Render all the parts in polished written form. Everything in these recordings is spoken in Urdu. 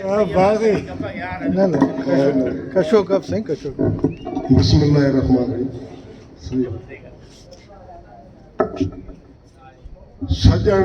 باغی نہ نہ کشو کپ سائیں کشو کپ. بسم اللہ الرحمن الرحیم. سجن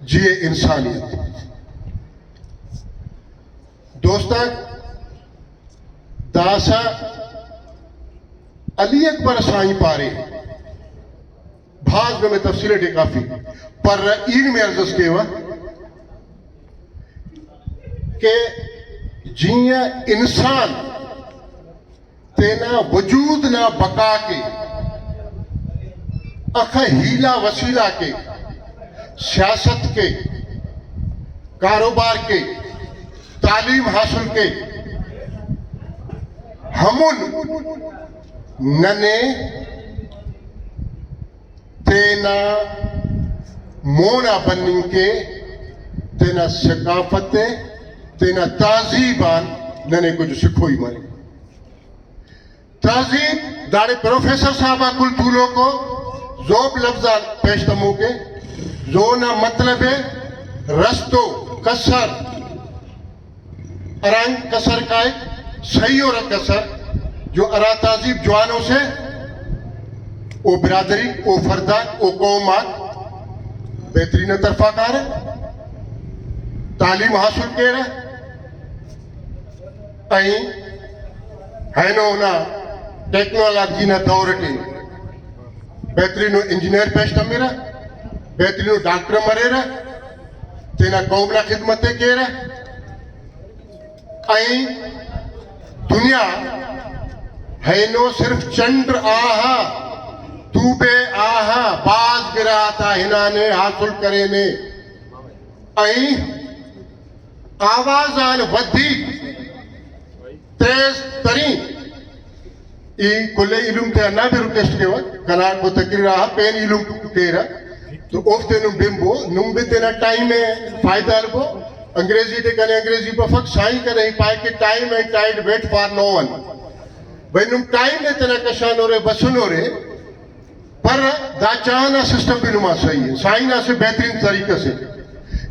جیے انسانیت دوستان داسا علی اکبر سائیں پارے بھاز میں تفصیلیں دے کافی پر این میں عرض کے وا کہ جیاں انسان تینا وجود نہ بقا کے اکھا ہیلا وسیلہ کے سیاست کے کاروبار کے تعلیم حاصل کے ہمون ننے تینا مونا بنن کے تینا ثقافت تینا تہذیبان ننے کچھ سکھوئی مارے تہذیب داڑے پروفیسر صاحبہ کل طولوں کو زوب لفظان پیش تمو کے زونا مطلب ہے رستو کسر ارانگ کسر کائے صحیح اور کسر جو ارا تہذیب جوانوں سے او برادری او فردان او قومات بہترین طرفہ کار ہے تعلیم حاصل کے رہے این ہینو نا ٹیکنالوجی نا دور کے بہترین انجینئر پیش کمی رہے بہترین ڈاکٹر مرے رہے تینا قوم نا خدمتیں کے رہے این دنیا ہینو صرف چندر آہا تو بے آہا باز گراتا ہنانے حاصل کرے نے این آوازان ودی تیز ترین ای کلے علم تے انا بھی رکشت کے وقت کنار کو تقریر آہا پین علم کے رہا تو افتے نم بمبو نم بھی تینا ٹائم میں فائدہ لگو انگریزی دے کنے انگریزی پر فقط سائیں کرے ہی پائے کہ time and tide wait for no one بھئی نم ٹائم دے تینا کشان ہو رہے بسن ہو رہے پر دا چاہنا سسٹم بھی نما صحیح ہے سائنہ سے بہترین طریقہ سے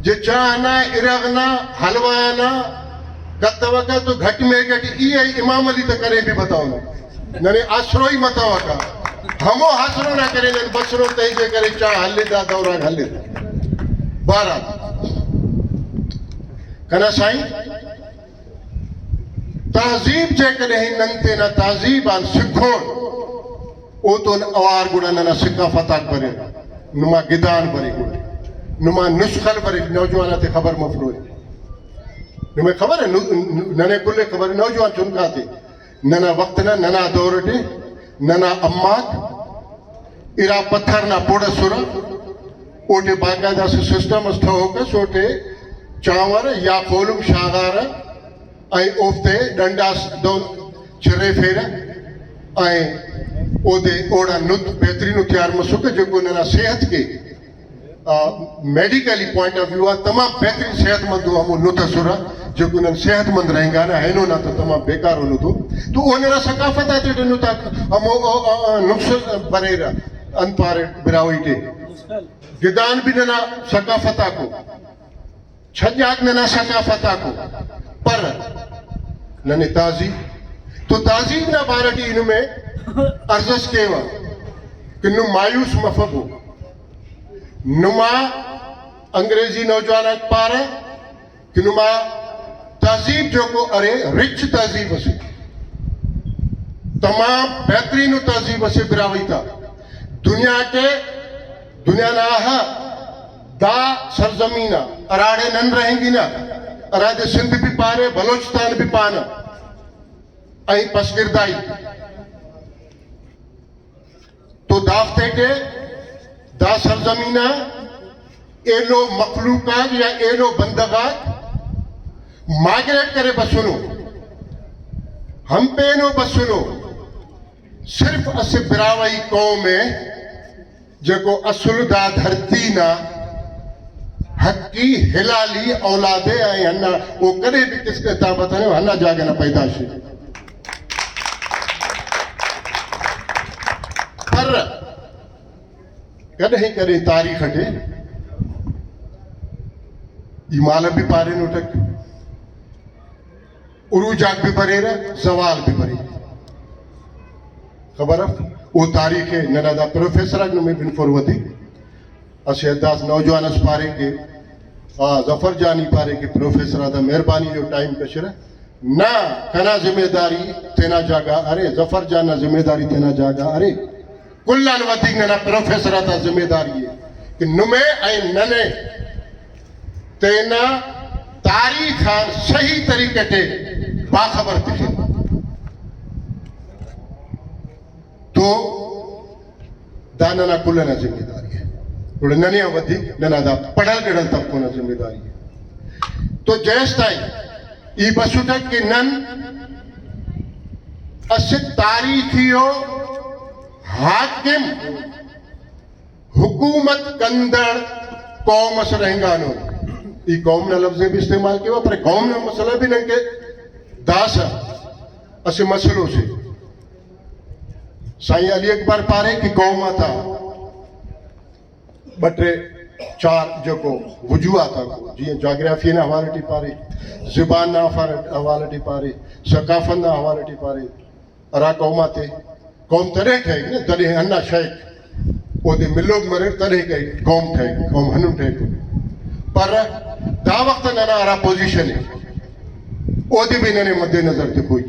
جو چاہنا ارغنا حلوانا گتا وقت تو گھٹ میں گھٹ ای امام علی تک کریں بھی بتاؤں ننے آسرو ہی متاوہ کا ہمو حسرو نہ کریں ننے بسرو تیجے کریں چاہ حلے دا دورہ حلے دا بارہ کنا سائیں تہذیب جے کریں ننتے نا تہذیب آن سکھون او تو اوار گوڑا ننا ثقافتاک برے نما گدان برے گوڑے نما نسخل برے نوجوانہ تے خبر مفلو ہے نمیں خبر ہے ننے کلے خبر ہے نوجوان چنکاتے ننا وقت نا ننا دورٹے ننا امات ارا پتھر نا پوڑا سورا اوٹے باقاعدہ سے سسٹم استھا ہوگا سوٹے چاور یا کولم شاغار آئیں اوفتے ڈنڈاس دون چرے پھیرا آئیں او دے اوڑا نت بہترین تیار مسوکے جو کو ننا صحت کے میڈیکلی پوائنٹ آف ویو تمام بہترین صحت مند ہو ہمو نتا سورا جو کو نن صحت مند رہیں گا نا ہے نا تو تمام بیکار ہو تو وہ ننا ثقافت آتے تھے نتا ہمو نقص برے رہا انپارے براوئی تے گدان بھی ننا ثقافت آکو چھجاک ننا ثقافت آکو پر ننے تازیب تو تازیب نا بارٹی انہوں میں ارزش کیوا کہ نو مایوس مفق ہو نما انگریزی نوجوانات پارا کہ نما تہذیب جو کو ارے رچ تہذیب اسے تمام بہترین تہذیب اسے براوی تھا دنیا کے دنیا ناہا دا سرزمینہ اراڑے نن رہیں گی نا ارادے سندھ بھی پارے بلوچستان بھی پانا آئی پسگردائی تو دافتے کے دا سرزمینہ ایلو مخلوقات یا ایلو بندگات مائگریٹ کرے بسنو ہم پینو بسنو صرف اس براوئی قوم ہے جو کو اصل دا دھرتی نا حقی حلالی اولادے آئیں ہننا وہ کرے بھی کس کے تابت ہے ہننا جاگے نا پیداشی پر کدہیں کرے تاریخ ہٹے یہ مالا بھی پارے نوٹک عروجات بھی برے رہا زوال بھی برے خبر ہے وہ تاریخ ہے ننا دا پروفیسر اگنو میں بن فروتی اسے اداس نوجوان اس پارے کے ظفر جانی پارے کہ پروفیسر آدھا مہربانی جو ٹائم کشر نہ کنا ذمہ داری تینا جاگا ارے ظفر جانا ذمہ داری تینا جاگا ارے کلان ودیگ ننا پروفیسر آدھا ذمہ داری ہے کہ نمے اے ننے تینا تاریخان صحیح طریقے تے باخبر تھی تو داننا کلنا ذمہ داری ہے اور ننیا ودی ننا دا پڑھل گڑل تب کو ذمہ داری ہے تو جیستا ای بسوٹا کہ نن اس تاریخیو حاکم حکومت کندر قوم اس رہنگانو ای قوم نے لفظیں بھی استعمال کیا پر قوم نے مسئلہ بھی نہیں کہ داسا اس مسئلوں سے سائیں علی اکبر پارے کی قوم آتا بٹرے چار جو کو وجوہ آتا کو جی جاگرافی نہ حوالہ ٹی پارے زبان نہ حوالہ ٹی پارے ثقافت نہ حوالہ ٹی پارے ارا قوم آتے قوم طرح ٹھے گی درے ہنہ شیخ او دے ملوگ مرے طرح گئی قوم ٹھے گی قوم ہنم ٹھے گی پر دا وقت ننا ارا پوزیشن ہے او دے بھی ننے مد نظر تے کوئی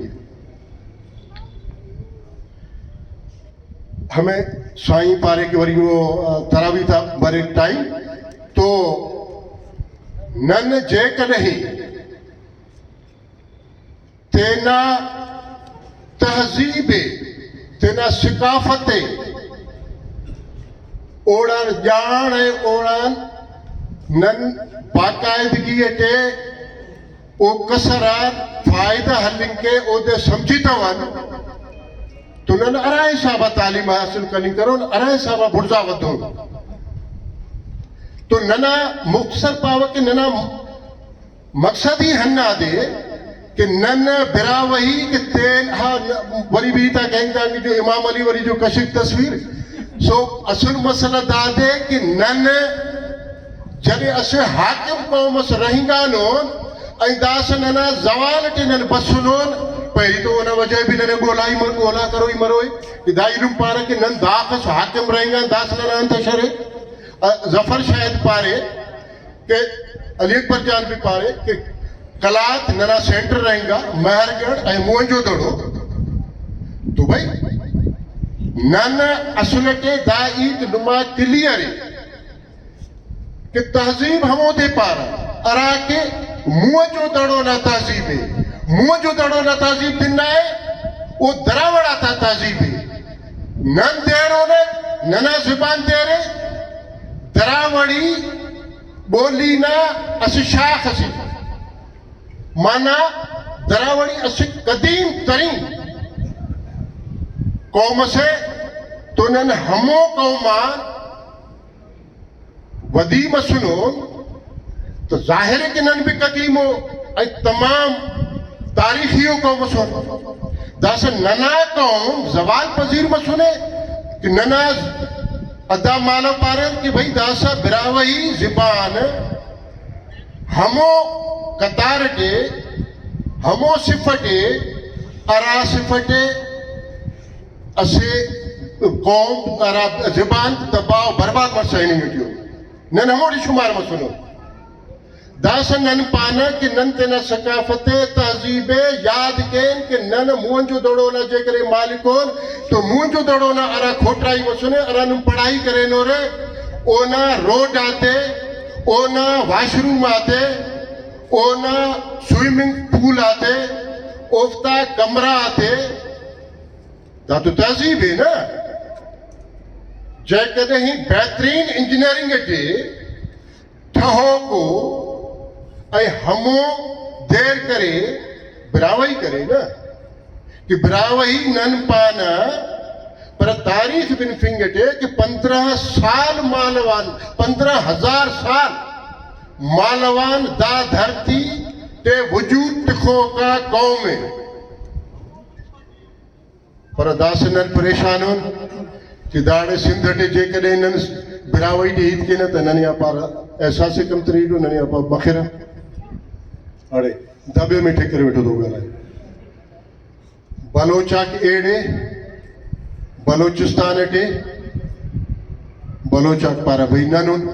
ہمیں سائیں پارے کے وری وہ تراوی تھا برے ٹائم تو نن جے کدہیں تینا تہذیب تینا ثقافت اوڑان جان اوڑان نن باقاعدگی تے او کسرات فائدہ حلن کے او دے سمجھیتا وانو تو نن ارائے صاحبہ تعلیم حاصل کرنی کرو ارائے صاحبہ بھرزا ودھو تو ننا مختصر پاوا کہ ننا مقصد ہی ہننا دے کہ نن برا وہی کہ تین وری بھی تا کہیں گا کہ جو امام علی وری جو کشک تصویر سو اصل مسئلہ دا دے کہ نن جنہیں اسے حاکم قوم اس رہنگانون اینداس ننا زوال ٹی نن بسنون پہلی تو انہا وجہ بھی ننے گولائی گولا کروئی مروئی کہ دا علم پارے کہ نن داخس حاکم رہیں گا داس ننا انتشرے ظفر شاید پارے کہ علی اکبر جان بھی پارے کہ کلات ننا سینٹر رہیں گا مہرگڑ اے موجو دڑو تو بھائی نن اصلتے دا ایت نما کلیئر کہ تہذیب ہمو دے پارا ارا کے موجو دڑو نا تہذیب ہے موجو دڑو نا تہذیب دن ہے وہ دراوڑا تا تہذیب ہے نن دے رو نے ننا زبان دے رہے دراوڑی بولی نا اسی شاخ اسی مانا دراوڑی اسی قدیم ترین قوم سے تو نن ہمو قومان ودیم سنو تو ظاہر ہے کہ نن بھی قدیم ہو اے تمام تاریخیوں قوم سنو داسا ننا قوم زوال پذیر مسنے کہ ننا ادا مالا پارن کہ بھئی داسا براوہی زبان ہمو قطارٹے ہمو صفٹے ارا صفٹے اسے قوم ارا زبان تباہ برباد مرسائنی مٹیو نن ہمو ڈی شمار مسنو داسا نن پانا کہ نن تینا ثقافت تہذیب یاد کین کہ نن مونجو دڑونا جے کرے مالکون تو مونجو دڑونا ارا کھوٹرائی مسنے ارا نم پڑھائی کرے نورے اونا روڈ آتے اونا واش روم آتے اونا سوئمنگ پول آتے اوفتا کمرہ آتے دا تو تہذیب ہے نا جے کدہیں بہترین انجینئرنگ اٹے تھہو کو اے ہمو دیر کرے براوئی کرے نا کہ براوئی نن پانا پر تاریخ بن فنگٹے کہ 15 سال مالوان 15,000 سال مالوان دا دھرتی تے وجود تکھو کا قوم ہے پر دا سے نن پریشانون کہ داڑے سندھٹے جے کدے نن براوئی ڈی عید کے نا تا ننیا پارا احساس کم تریڈو ننیا پا بخیرہ اڑے دبے میں ٹھکر بیٹھو دو گا لائے بلوچاک ایڑے بلوچستان اٹے بلوچاک پارا بھئی ننون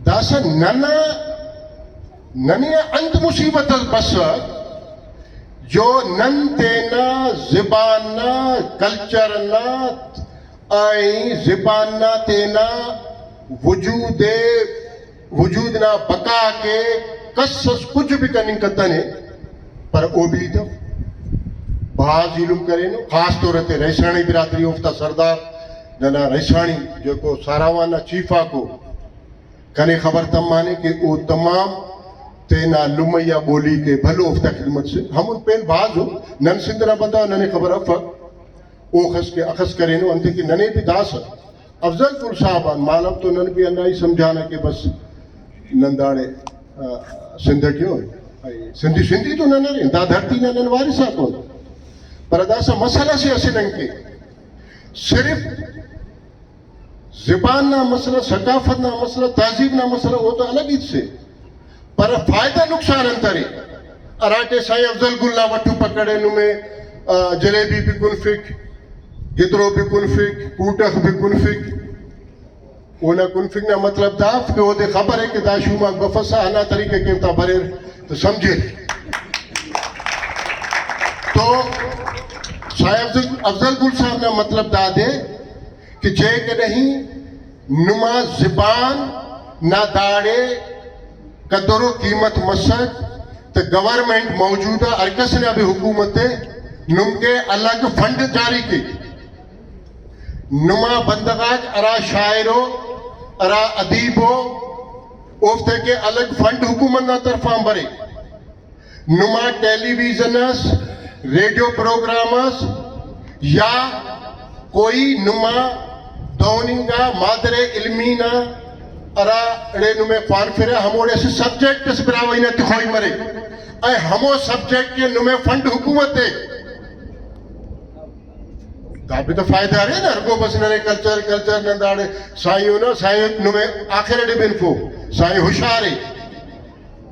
دا داسا ننی انت مصیبت بس جو نن تینا زباننا کلچرنا آئی زباننا تینا وجودنا بقا کے قصص کچھ بھی کرنے کتنے پر او بھی تو بعض علم کرے نو خاص طور تے ریسانی برادری افتا سردار ننا ریسانی جو کو ساراوانا چیفا کو کنے خبر تمانے کہ او تمام تینا لمیہ بولی کے بھلو افتا خدمت سے ہم ان پین بعض ہو نن سندنا بندہ ننے خبر افت او خس کے اخذ کرے نو انتے کہ ننے بھی داس افضل پور صاحبان مالب تو نن بھی انہی سمجھانا کہ بس ننداڑے سندھٹیو سندھی تو نن رہے دا دھرتی نن وارثہ کون پر داسا مسئلہ سے اسے ننگ کے صرف زبان نہ مسئلہ ثقافت نہ مسئلہ تہذیب نہ مسئلہ وہ تو الگ ہی سے پر فائدہ نقصان انترے اراٹے سائیں افضل گل نہ وٹو پکڑے نو میں جلیبی بھی کنفک گدرو بھی کنفک کوٹخ بھی کنفک اونا کنفک نہ مطلب داف کہ وہ دے خبر ہے کہ داشو ماں بفسا ہنا طریقے کے تا بھرے تو سمجھے تو سائیں افضل گل صاحب نے مطلب دا دے کہ جے کہ نہیں نما زبان نہ داڑے قدر و قیمت مسد تو گورنمنٹ موجودہ ارکس نے ابھی حکومتیں نم کے الگ فنڈ جاری کی نما بندگاج ارا شاعرو ارا ادیبو افتے کے الگ فنڈ حکومت نہ طرفان برے نما ٹیلی ویژنس ریڈیو پروگرامز یا کوئی نما دوننگا مادر علمینہ ارا اڑے نمے خوان پھرے ہموڑے سے سبجیکٹ اس براوئی نے تخوئی مرے اے ہمو سبجیکٹ کے نمے فنڈ حکومت دے دا بھی تو فائدہ رہے نا ارگو بس ننے کلچر ننداڑے سائیوں نا سائیوں نمے آخر اڑے بنفو سائیوں ہوشارے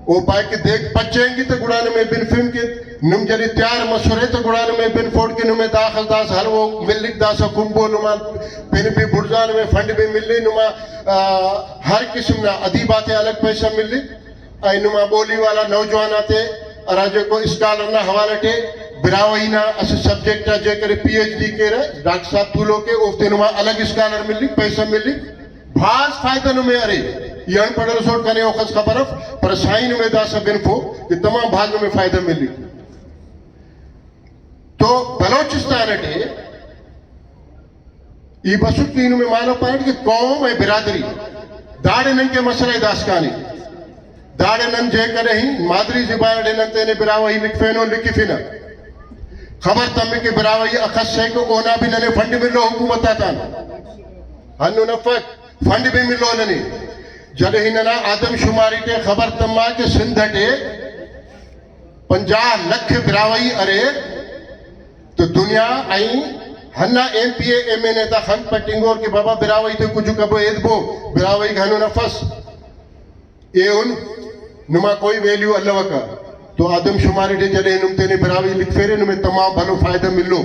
او پائے کہ دیکھ پچیں گی تو گڑانے میں بن فلم کے نم جری تیار مسورے تو گڑانے میں بن فوڑ کے نمے داخل داس ہر وہ ملک داسا کنبو نما پین بھی بڑزان میں فنڈ بھی ملی نما ہر قسم نا ادیباتے الگ پیسہ ملی آئی نما بولی والا نوجوان آتے راجے کو اسکالر نا حوالہ ٹے براوئی نا اسے سبجیکٹ جے کرے پی ایچ ڈی کے رہے ڈاکٹر صاحب تولو کے اوفتے نما الگ اسکالر ملی پیسہ ملی بھاز فائدہ نمے ارے یہاں پڑھ رسول کنے اوخص خبرف پر سائن میں دا سا بنفو کہ تمام بھاگوں میں فائدہ ملی تو بلوچستان اٹھے یہ بسوٹ تینوں میں مانا پائیں کہ قوم ہے برادری داڑے نن کے مسئلہ داسکانی داڑے نن جے کرے ہی مادری زبان اڑے نن تینے براوہی لکھفینوں لکھی فینا خبر تمہیں کہ براوہی اخص سے کہ اونا بھی ننے فنڈ ملو حکومت آتا ہنو نفت فنڈ بھی ملو ننے جلے ہی ننا آدم شماری تے خبر تمہا کہ سندھٹے 50 لکھ براوئی ارے تو دنیا آئیں ہننا ایم پی ایم این تا خند پٹنگور کہ بابا براوئی تے کچھ کبو اید بو براوئی گھنو نفس اے ان نما کوئی ویلیو اللہ وکا تو آدم شماری تے جلے نم تینے براوئی لکھ فیرے نمیں تمام بھلو فائدہ ملو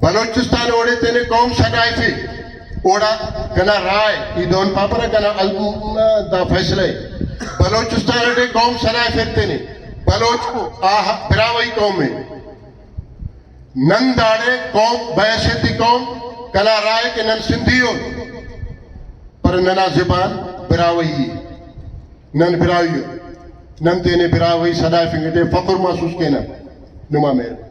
بلوچستان اوڑے تینے قوم سڑائی فی اوڑا کنا رائے ای دون پاپرہ کنا دا فیصلہ ہے بلوچستان اڑے قوم سرائے پھرتے نے بلوچ براوئی قوم ہے نن داڑے قوم بیسیتی قوم کنا رائے کہ نن سندھیوں پر ننا زبان براوئی ہے نن براوئی نن تینے براوئی سرائے پھنگٹے فقر محسوس کے نا نما میرے